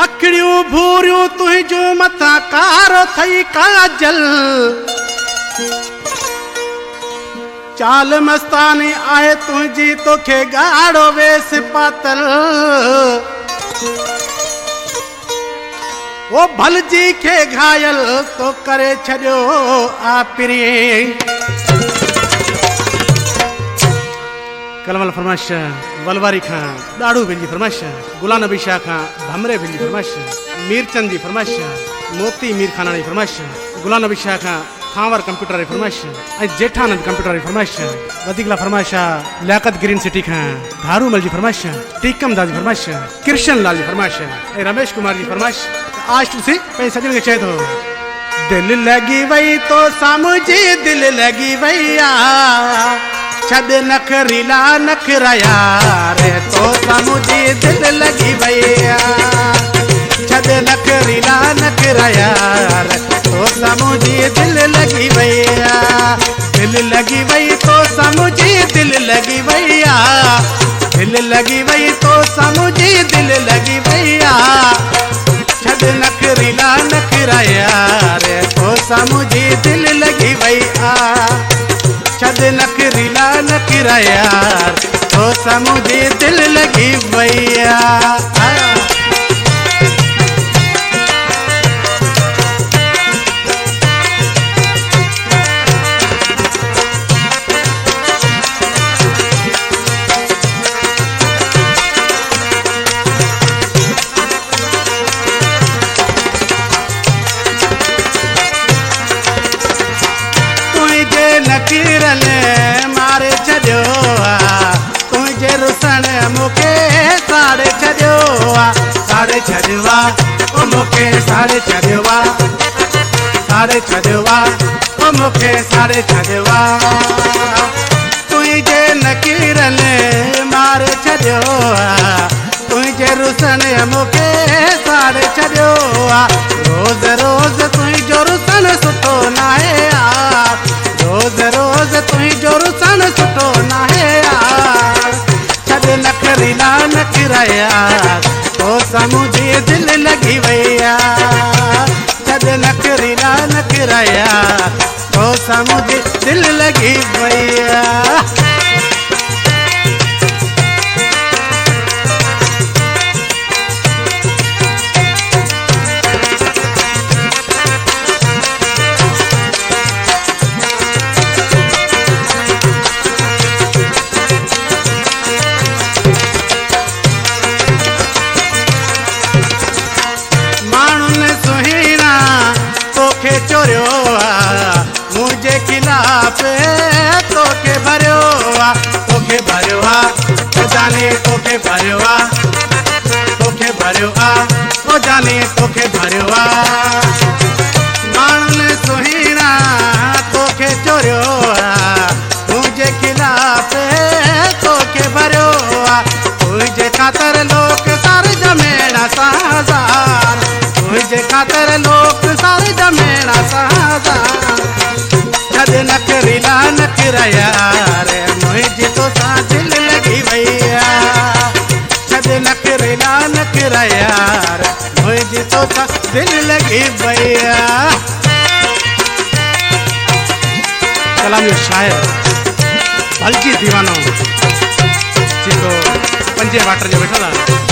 अखड़ियूं भूरियूं तुंहिंजूं मथां कारो थई काजल चाल मस्तानी आहे तुंहिंजी तोखे गाढ़ो वेस पातल वो भलजी खे घायल तो करे छॾियो आ पिरी कलमल फरमाइश वलवारी खां ॾाढ़ू बिल जी फरमाइश गुलाम नबी शाह खां भमरे बिल जी फरमाइश मीरचंद जी फरमाइश मोती मीर खाना जी फरमाइश गुलाम नबी शाह खां खांवर कंप्यूटर जी फरमाइश ऐं जेठानंद कंप्यूटर जी फरमाइश वधीक फरमाइश लियाकत ग्रीन सिटी खां धारूमल जी फरमाइश टीकम दास जी फरमाइश कृष्ण लाल जी फरमाइश ऐं रमेश कुमार जी फरमाइश आज तुसी पंहिंजे सजन खे चए थो दिल लगी वई तो सामुझी दिल लगी वैया छॾ नखरीला नखरा यार तो सामुझी दिल लगी वैया छॾ नखरीला नखरा यार तो सामुझी दिल लगी वैया दिल लगी वई तो सामुझी दिल लगी वैया दिल लगी वई तो सामुझी दिल लगी वैया छॾ नखरीला नखरा यार तो सामुझी दिल लगी वैया छॾ नखरीला नखरा यार तो सामुझी दिल लगी वैया नकीरल मारे छॾियो तुंहिंजे रुसण मूंखे साड़े छॾियो साड़े छॾियो ओ मूंखे साड़े छॾियो साड़े छॾियो ओ मूंखे साड़े छॾियो तुंहिंजे नकीरल मारे छॾियो तुंहिंजे रुसण मूंखे साड़े छॾियो रोज़ रोज़ तुंहिंजो रुसण सुठो नाहे यार रोज़ रोज़ तुंहिंजो रुसण सुठो नाहे यार छॾ नखरीला नखरा यार तो सामुझी दिल लगी वैया छॾ नखरीला नखरा यार तो सामुझी दिल लगी वैया चोरियो मुझे खिलाफ तोखे भरियो ओ जाने तोखे भरियो ओ जाने तोखे भरियो माण्हुनि सुहिणा तोखे चोरियो मुझे खिलाफ तोखे भरियो तुंहिंजे ख़ातिर लोक सार जमेड़ा साज़ार तुंहिंजे ख़ातिर लोक सार जमेड़ा साज़ार छॾ नखरीला नखरा यार मुंहिंजी तोसां दिल लगी वैया छॾ नखरीला नखरा यार मुंहिंजी तोसां दिल लगी वैया कलाम जो शायर भलजी दीवानो जेको पंजे वाटर जो वेठल आहे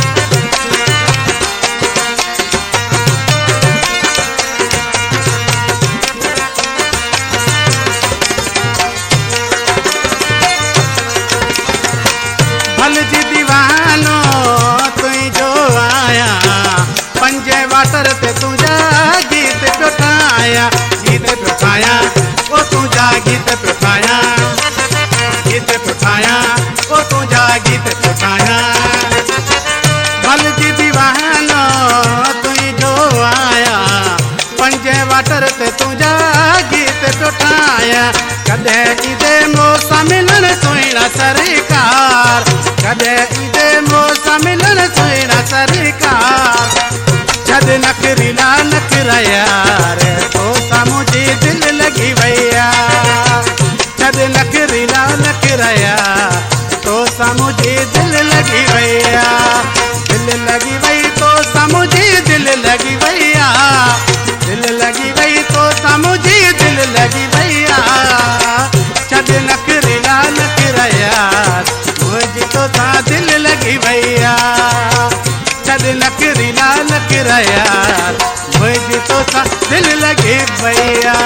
भलजी दीवानो तुंहिंजो आया पंजे वाटर ते तुंहिंजा गीत पियो ठाहियां गीत पियो ठाहियां ओ तुंहिंजा गीत पियो ठाहियां गीत पियो ठाहियां ओ तुंहिंजा गीत पियो ठाहियां भलजी दीवानो तुंहिंजो आया पंजे वाटर ते तुंहिंजा गीत पियो ठाहियां कॾहिं ईंदे मूंसां मिलण सुहिणा सरकार कॾहिं ईंदे मूंसां मिलण सुहिणा सरकार छॾ नखरीला नखरा यार तो सामुझी दिल लगी वैया छॾ नखरीला नखरा यार तो सामुझी दिल लगी वैया दिल लगी वई तो सामुझी दिल लगी भैया, दिल लगी भई तो ता मुझे दिल लगी भैया, छद नखरीला नखरा यार मुझे तो ता दिल लगी भैया, छद नखरीला नखरा यार मुझे तो ता दिल लगी भैया।